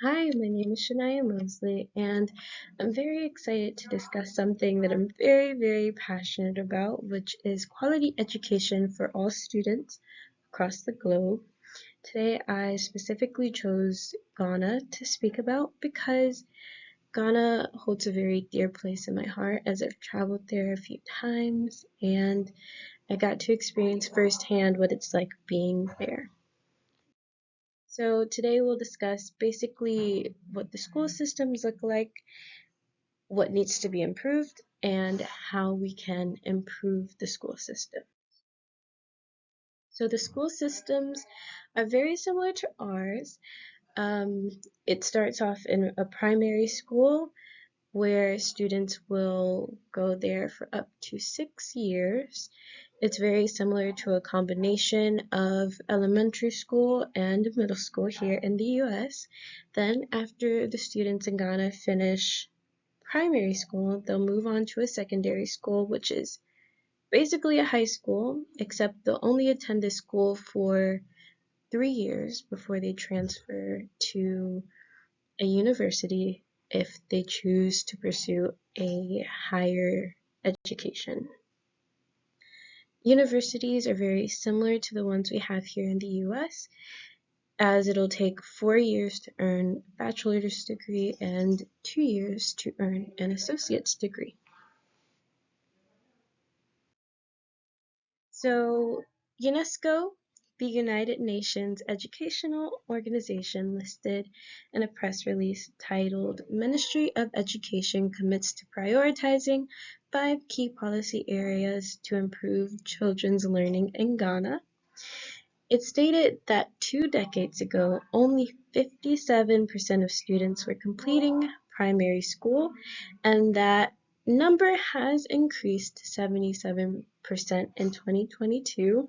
Hi, my name is Shania Mosley, and I'm very excited to discuss something that I'm very passionate about, which is quality education for all students across the globe. Today, I specifically chose Ghana to speak about because Ghana holds a very dear place in my heart as I've traveled there a few times and I got to experience firsthand what it's like being there. So today we'll discuss basically what the school systems look like, what needs to be improved, and how we can improve the school system. So the school systems are very similar to ours. Um, it starts off in a primary school where students will go there for up to 6 years. It's very similar to a combination of elementary school and middle school here in the US. Then, after the students in Ghana finish primary school, they'll move on to a secondary school, which is basically a high school, except they'll only attend this school for 3 years before they transfer to a university if they choose to pursue a higher education. Universities are very similar to the ones we have here in the US, as it'll take 4 years to earn a bachelor's degree and 2 years to earn an associate's degree. So, UNESCO, the United Nations Educational Organization, listed in a press release titled Ministry of Education commits to prioritizing 5 key policy areas to improve children's learning in Ghana. It stated that 2 decades ago, only 57% of students were completing primary school, and that number has increased to 77% in 2022,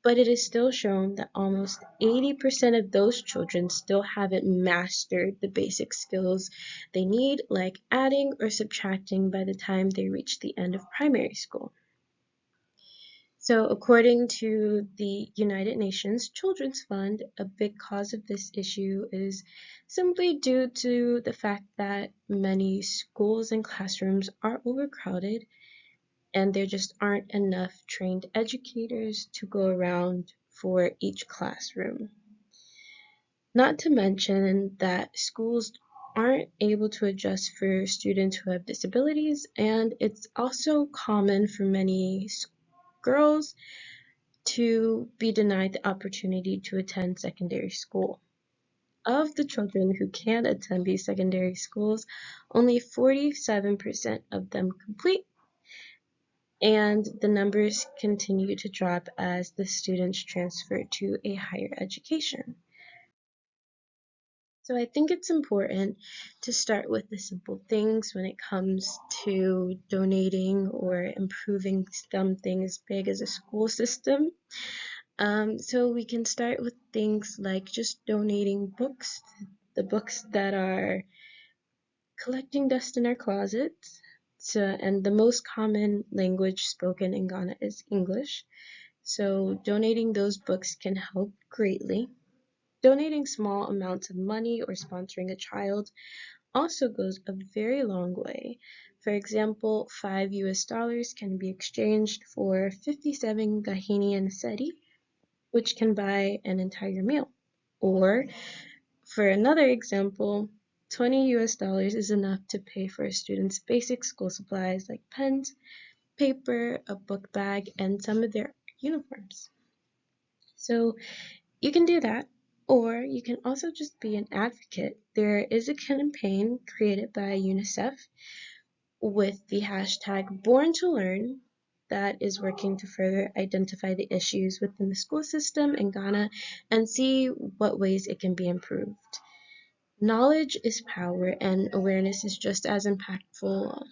but it is still shown that almost 80% of those children still haven't mastered the basic skills they need, like adding or subtracting, by the time they reach the end of primary school. So, according to the United Nations Children's Fund, a big cause of this issue is simply due to the fact that many schools and classrooms are overcrowded and there just aren't enough trained educators to go around for each classroom. Not to mention that schools aren't able to adjust for students who have disabilities, and it's also common for many girls to be denied the opportunity to attend secondary school. Of the children who can attend these secondary schools, only 47% of them complete, and the numbers continue to drop as the students transfer to a higher education. So I think it's important to start with the simple things when it comes to donating or improving something as big as a school system. So we can start with things like just donating books, the books that are collecting dust in our closets. So, and the most common language spoken in Ghana is English. So donating those books can help greatly. Donating small amounts of money or sponsoring a child also goes a very long way. For example, $5 can be exchanged for 57 Ghanaian cedi, which can buy an entire meal. Or, for another example, $20 is enough to pay for a student's basic school supplies like pens, paper, a book bag, and some of their uniforms. So you can do that, or you can also just be an advocate. There is a campaign created by UNICEF with the hashtag Born to Learn that is working to further identify the issues within the school system in Ghana and see what ways it can be improved. Knowledge is power, and awareness is just as impactful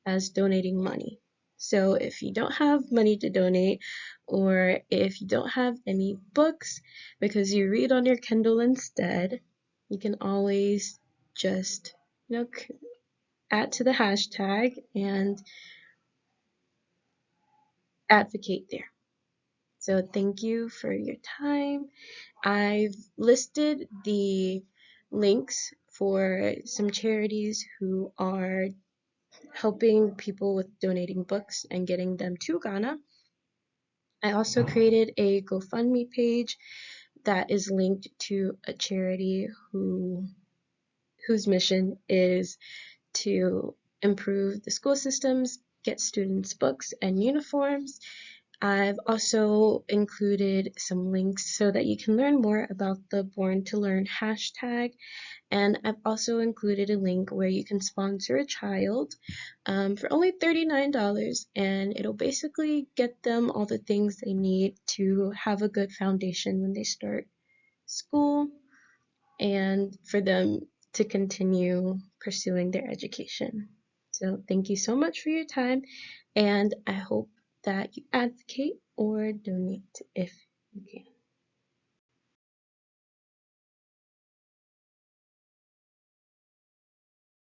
as donating money. So if you don't have money to donate, or if you don't have any books because you read on your Kindle instead, you can always just, add to the hashtag and advocate there. So thank you for your time. I've listed the links for some charities who are helping people with donating books and getting them to Ghana. I also created a GoFundMe page that is linked to a charity whose mission is to improve the school systems, get students books and uniforms. I've also included some links so that you can learn more about the Born to Learn hashtag, and I've also included a link where you can sponsor a child for only $39, and it'll basically get them all the things they need to have a good foundation when they start school and for them to continue pursuing their education. So thank you so much for your time, and I hope that you advocate or donate if you can.